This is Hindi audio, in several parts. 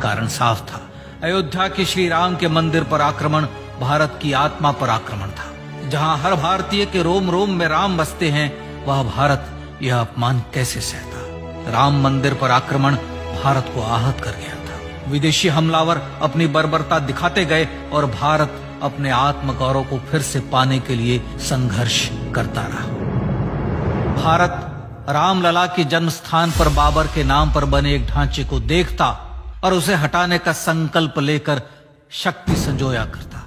कारण साफ था। अयोध्या के श्री राम के मंदिर पर आक्रमण भारत की आत्मा पर आक्रमण था। जहां हर भारतीय के रोम रोम में राम बसते हैं, वह भारत यह अपमान कैसे सहता। राम मंदिर पर आक्रमण भारत को आहत कर गया था। विदेशी हमलावर अपनी बर्बरता दिखाते गए और भारत अपने आत्मगौरव को फिर से पाने के लिए संघर्ष करता रहा। भारत रामलला के जन्म स्थान पर बाबर के नाम पर बने एक ढांचे को देखता और उसे हटाने का संकल्प लेकर शक्ति संजोया करता।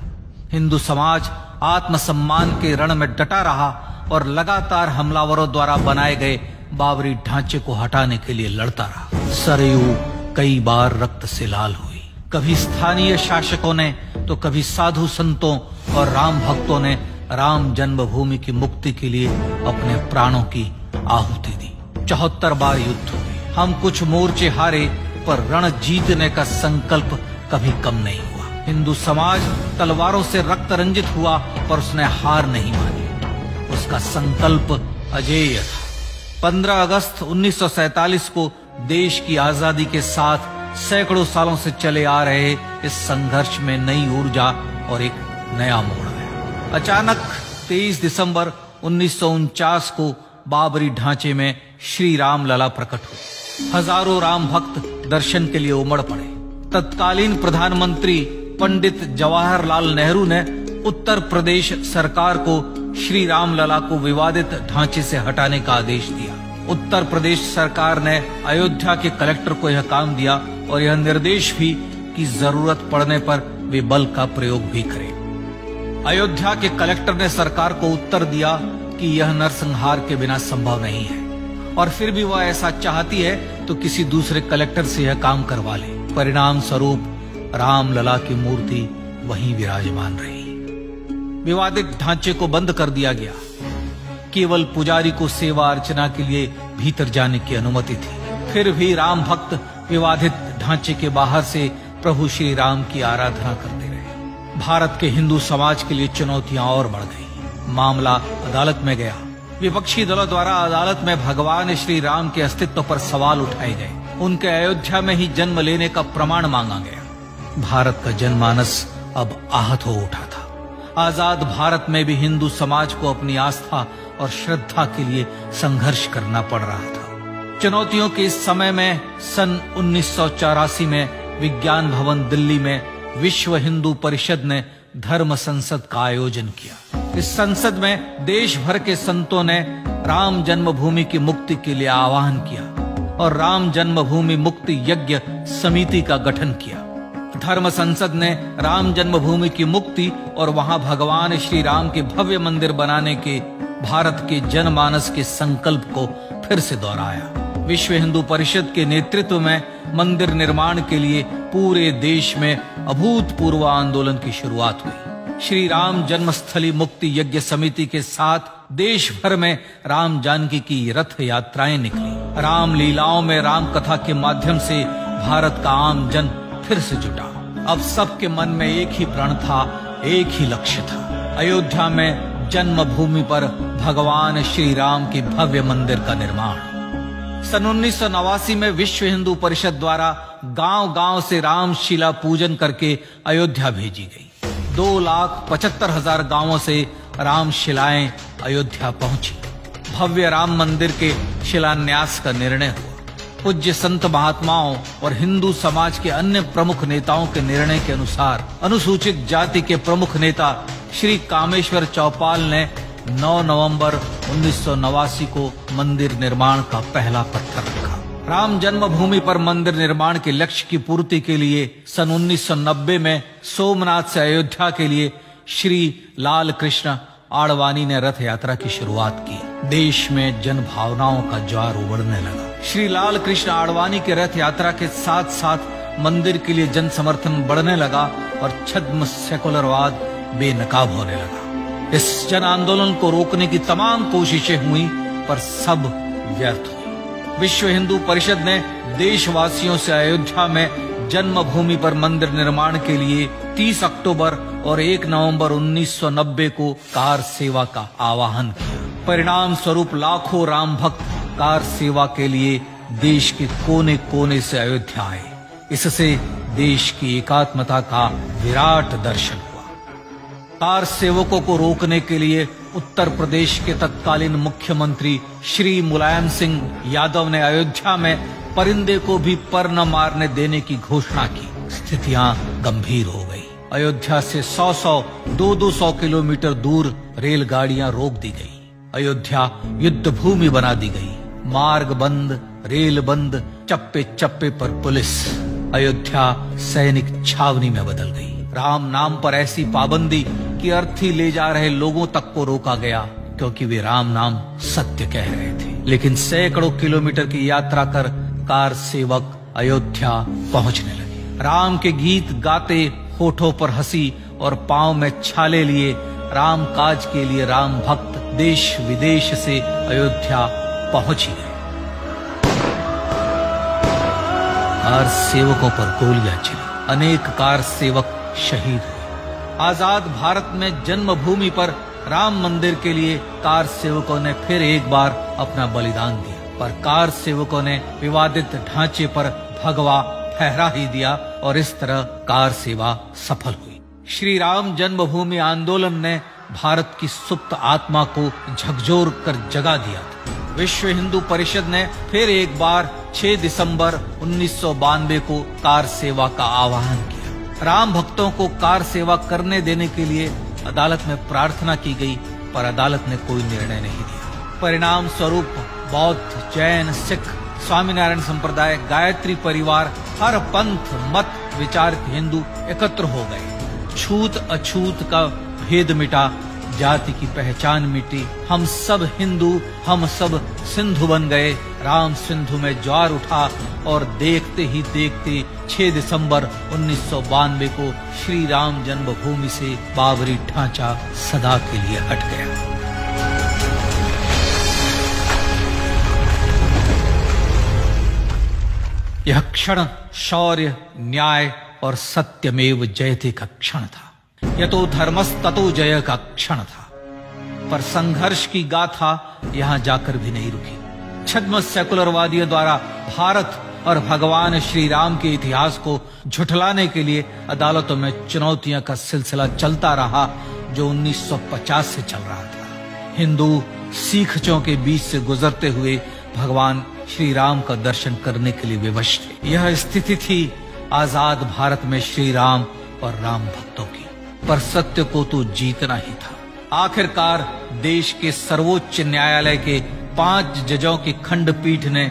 हिंदू समाज आत्मसम्मान के रण में डटा रहा और लगातार हमलावरों द्वारा बनाए गए बाबरी ढांचे को हटाने के लिए लड़ता रहा। सरयू कई बार रक्त से लाल हुई। कभी स्थानीय शासकों ने तो कभी साधु संतों और राम भक्तों ने राम जन्मभूमि की मुक्ति के लिए अपने प्राणों की आहुति दी। 74 बार युद्ध हुए। हम कुछ मोर्चे हारे, पर रण जीतने का संकल्प कभी कम नहीं हुआ। हिंदू समाज तलवारों से रक्त रंजित हुआ, पर उसने हार नहीं मानी। उसका संकल्प अजेय था। 15 अगस्त 1947 को देश की आजादी के साथ सैकड़ों सालों से चले आ रहे इस संघर्ष में नई ऊर्जा और एक नया मोड़ आया। अचानक 23 दिसंबर 1949 को बाबरी ढांचे में श्री राम लला प्रकट हुए। हजारों राम भक्त दर्शन के लिए उमड़ पड़े। तत्कालीन प्रधानमंत्री पंडित जवाहरलाल नेहरू ने उत्तर प्रदेश सरकार को श्री राम लला को विवादित ढांचे से हटाने का आदेश दिया। उत्तर प्रदेश सरकार ने अयोध्या के कलेक्टर को यह काम दिया और यह निर्देश भी कि जरूरत पड़ने पर वे बल का प्रयोग भी करें। अयोध्या के कलेक्टर ने सरकार को उत्तर दिया कि यह नरसंहार के बिना संभव नहीं है, और फिर भी वह ऐसा चाहती है तो किसी दूसरे कलेक्टर से यह काम करवा ले। परिणाम स्वरूप रामलला की मूर्ति वहीं विराजमान रही। विवादित ढांचे को बंद कर दिया गया। केवल पुजारी को सेवा अर्चना के लिए भीतर जाने की अनुमति थी। फिर भी राम भक्त विवादित ढांचे के बाहर से प्रभु श्री राम की आराधना करते रहे। भारत के हिंदू समाज के लिए चुनौतियां और बढ़ गई। मामला अदालत में गया। विपक्षी दलों द्वारा अदालत में भगवान श्री राम के अस्तित्व पर सवाल उठाए गए। उनके अयोध्या में ही जन्म लेने का प्रमाण मांगा गया। भारत का जनमानस अब आहत हो उठा था। आजाद भारत में भी हिंदू समाज को अपनी आस्था और श्रद्धा के लिए संघर्ष करना पड़ रहा था। चुनौतियों के इस समय में सन 1984 में विज्ञान भवन दिल्ली में विश्व हिंदू परिषद ने धर्म संसद का आयोजन किया। इस संसद में देश भर के संतों ने राम जन्मभूमि की मुक्ति के लिए आह्वान किया और राम जन्मभूमि मुक्ति यज्ञ समिति का गठन किया। धर्म संसद ने राम जन्मभूमि की मुक्ति और वहां भगवान श्री राम के भव्य मंदिर बनाने के भारत के जनमानस के संकल्प को फिर से दोहराया। विश्व हिंदू परिषद के नेतृत्व में मंदिर निर्माण के लिए पूरे देश में अभूतपूर्व आंदोलन की शुरुआत हुई। श्री राम जन्मस्थली मुक्ति यज्ञ समिति के साथ देश भर में राम जानकी की रथ यात्राएं निकली। राम लीलाओं में राम कथा के माध्यम से भारत का आम जन फिर से जुटा। अब सबके मन में एक ही प्रण था, एक ही लक्ष्य था। अयोध्या में जन्मभूमि पर भगवान श्री राम के भव्य मंदिर का निर्माण। सन 1989 में विश्व हिंदू परिषद द्वारा गांव-गांव से रामशिला पूजन करके अयोध्या भेजी गई। 2,75,000 गांवों से रामशिलाएं अयोध्या पहुंची। भव्य राम मंदिर के शिलान्यास का निर्णय हुआ। पूज्य संत महात्माओं और हिंदू समाज के अन्य प्रमुख नेताओं के निर्णय के अनुसार अनुसूचित जाति के प्रमुख नेता श्री कामेश्वर चौपाल ने 9 नवंबर 1989 को मंदिर निर्माण का पहला पत्थर रखा। राम जन्मभूमि पर मंदिर निर्माण के लक्ष्य की पूर्ति के लिए सन 1990 में सोमनाथ से अयोध्या के लिए श्री लाल कृष्ण आडवाणी ने रथ यात्रा की शुरुआत की। देश में जन भावनाओं का ज्वार उमड़ने लगा। श्री लाल कृष्ण आडवाणी के रथ यात्रा के साथ साथ मंदिर के लिए जन समर्थन बढ़ने लगा और छद्म सेकुलरवाद बेनकाब होने लगा। इस जन आंदोलन को रोकने की तमाम कोशिशें हुई, पर सब व्यर्थ हुई। विश्व हिंदू परिषद ने देशवासियों से अयोध्या में जन्मभूमि पर मंदिर निर्माण के लिए 30 अक्टूबर और 1 नवंबर 1990 को कार सेवा का आह्वान किया। परिणाम स्वरूप लाखों राम भक्त कार सेवा के लिए देश के कोने कोने से अयोध्या आए। इससे देश की एकात्मता का विराट दर्शन हुआ। कार सेवकों को रोकने के लिए उत्तर प्रदेश के तत्कालीन मुख्यमंत्री श्री मुलायम सिंह यादव ने अयोध्या में परिंदे को भी पर न मारने देने की घोषणा की। स्थितियां गंभीर हो गई। अयोध्या से 200 किलोमीटर दूर रेलगाड़ियां रोक दी गई। अयोध्या युद्ध भूमि बना दी गई। मार्ग बंद, रेल बंद, चप्पे चप्पे पर पुलिस। अयोध्या सैनिक छावनी में बदल गई। राम नाम पर ऐसी पाबंदी कि अर्थी ले जा रहे लोगों तक को रोका गया, क्योंकि वे राम नाम सत्य कह रहे थे। लेकिन सैकड़ों किलोमीटर की यात्रा कर कार सेवक अयोध्या पहुंचने लगे। राम के गीत गाते, होठों पर हंसी और पांव में छाले लिए राम काज के लिए राम भक्त देश विदेश से अयोध्या पहुंच ही गए। कार सेवकों पर गोलियां चली। अनेक कार सेवक शहीद हुए। आजाद भारत में जन्मभूमि पर राम मंदिर के लिए कार सेवकों ने फिर एक बार अपना बलिदान दिया, पर कार सेवकों ने विवादित ढांचे पर भगवा फहरा ही दिया और इस तरह कार सेवा सफल हुई। श्री राम जन्मभूमि आंदोलन ने भारत की सुप्त आत्मा को झकझोर कर जगा दिया था। विश्व हिंदू परिषद ने फिर एक बार 6 दिसंबर 1992 को कार सेवा का आह्वान किया। राम भक्तों को कार सेवा करने देने के लिए अदालत में प्रार्थना की गई, पर अदालत ने कोई निर्णय नहीं दिया। परिणाम स्वरूप बौद्ध, जैन, सिख, स्वामीनारायण संप्रदाय, गायत्री परिवार, हर पंथ मत विचार के हिंदू एकत्र हो गए। छूत अछूत का भेद मिटा, जाति की पहचान मिटी। हम सब हिंदू, हम सब सिंधु बन गए। राम सिंधु में ज्वार उठा और देखते ही देखते 6 दिसंबर 1992 को श्री राम जन्मभूमि से बाबरी ढांचा सदा के लिए हट गया। यह क्षण शौर्य, न्याय और सत्यमेव जयते का क्षण था। यह तो धर्मस्ततो जय का क्षण था। पर संघर्ष की गाथा यहां जाकर भी नहीं रुकी। छद्म सेकुलरवादियों द्वारा भारत और भगवान श्री राम के इतिहास को झुठलाने के लिए अदालतों में चुनौतियों का सिलसिला चलता रहा, जो 1950 से चल रहा था। हिंदू सिखों के बीच से गुजरते हुए भगवान श्री राम का दर्शन करने के लिए विवश थे। यह स्थिति थी आजाद भारत में श्री राम और राम भक्तों की। पर सत्य को तो जीतना ही था। आखिरकार देश के सर्वोच्च न्यायालय के 5 जजों की खंडपीठ ने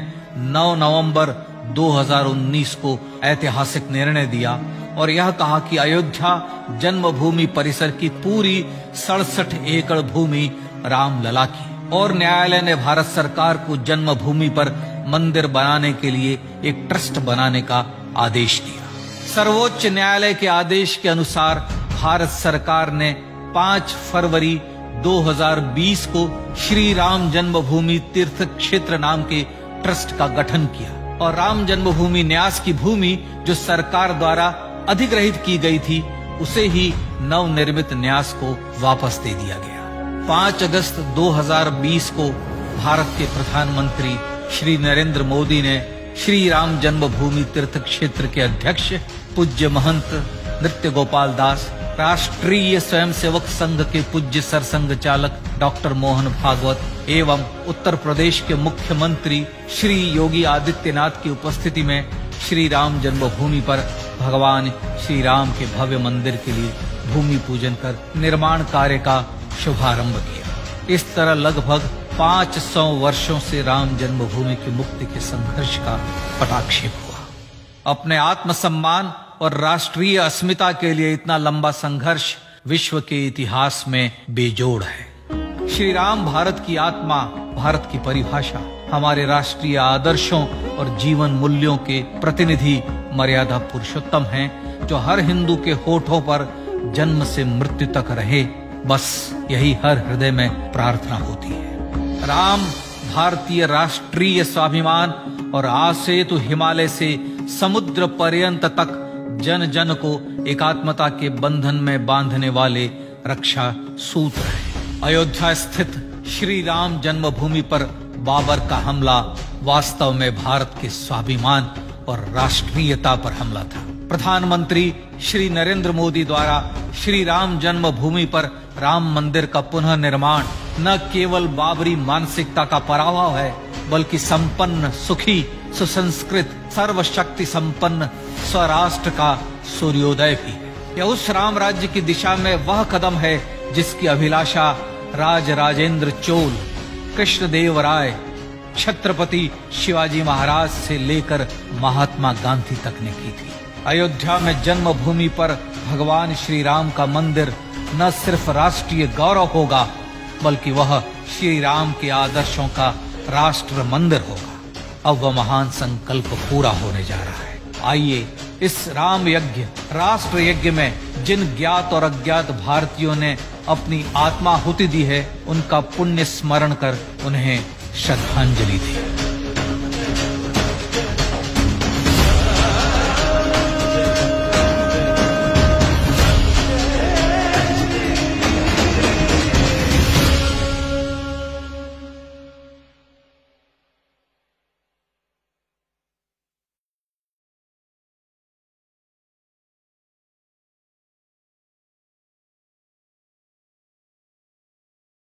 9 नवंबर 2019 को ऐतिहासिक निर्णय दिया और यह कहा कि अयोध्या जन्मभूमि परिसर की पूरी 67 एकड़ भूमि रामलला की। और न्यायालय ने भारत सरकार को जन्मभूमि पर मंदिर बनाने के लिए एक ट्रस्ट बनाने का आदेश दिया। सर्वोच्च न्यायालय के आदेश के अनुसार भारत सरकार ने 5 फरवरी 2020 को श्री राम जन्मभूमि तीर्थ क्षेत्र नाम के ट्रस्ट का गठन किया और राम जन्मभूमि न्यास की भूमि जो सरकार द्वारा अधिग्रहित की गई थी, उसे ही नवनिर्मित न्यास को वापस दे दिया गया। 5 अगस्त 2020 को भारत के प्रधानमंत्री श्री नरेंद्र मोदी ने श्री राम जन्मभूमि तीर्थ क्षेत्र के अध्यक्ष पूज्य महंत नृत्य गोपाल दास, राष्ट्रीय स्वयंसेवक संघ के पूज्य सरसंघ चालक डॉक्टर मोहन भागवत एवं उत्तर प्रदेश के मुख्यमंत्री श्री योगी आदित्यनाथ की उपस्थिति में श्री राम जन्मभूमि पर भगवान श्री राम के भव्य मंदिर के लिए भूमि पूजन कर निर्माण कार्य का शुभारंभ किया। इस तरह लगभग 500 वर्षों से राम जन्मभूमि की मुक्ति के संघर्ष का पटाक्षेप हुआ। अपने आत्मसम्मान और राष्ट्रीय अस्मिता के लिए इतना लंबा संघर्ष विश्व के इतिहास में बेजोड़ है। श्री राम भारत की आत्मा, भारत की परिभाषा, हमारे राष्ट्रीय आदर्शों और जीवन मूल्यों के प्रतिनिधि मर्यादा पुरुषोत्तम हैं, जो हर हिंदू के होठों पर जन्म से मृत्यु तक रहे। बस यही हर हृदय में प्रार्थना होती है। राम भारतीय राष्ट्रीय स्वाभिमान और आसेतु हिमालय से समुद्र पर्यंत तक जन जन को एकात्मता के बंधन में बांधने वाले रक्षा सूत्र है। अयोध्या स्थित श्री राम जन्मभूमि पर बाबर का हमला वास्तव में भारत के स्वाभिमान और राष्ट्रीयता पर हमला था। प्रधानमंत्री श्री नरेंद्र मोदी द्वारा श्री राम जन्मभूमि पर राम मंदिर का पुनः निर्माण न केवल बाबरी मानसिकता का पराभव है, बल्कि संपन्न, सुखी, सुसंस्कृत, सर्वशक्ति संपन्न स्वराष्ट्र का सूर्योदय भी है। यह उस राम राज्य की दिशा में वह कदम है जिसकी अभिलाषा राजराजेंद्र चोल, कृष्णदेव राय, छत्रपति शिवाजी महाराज से लेकर महात्मा गांधी तक ने की थी। अयोध्या में जन्मभूमि पर भगवान श्री राम का मंदिर न सिर्फ राष्ट्रीय गौरव होगा, बल्कि वह श्री राम के आदर्शों का राष्ट्र मंदिर होगा। अब वह महान संकल्प पूरा होने जा रहा है। आइए इस राम यज्ञ, राष्ट्र यज्ञ में जिन ज्ञात और अज्ञात भारतीयों ने अपनी आत्माहुति दी है, उनका पुण्य स्मरण कर उन्हें श्रद्धांजलि दी।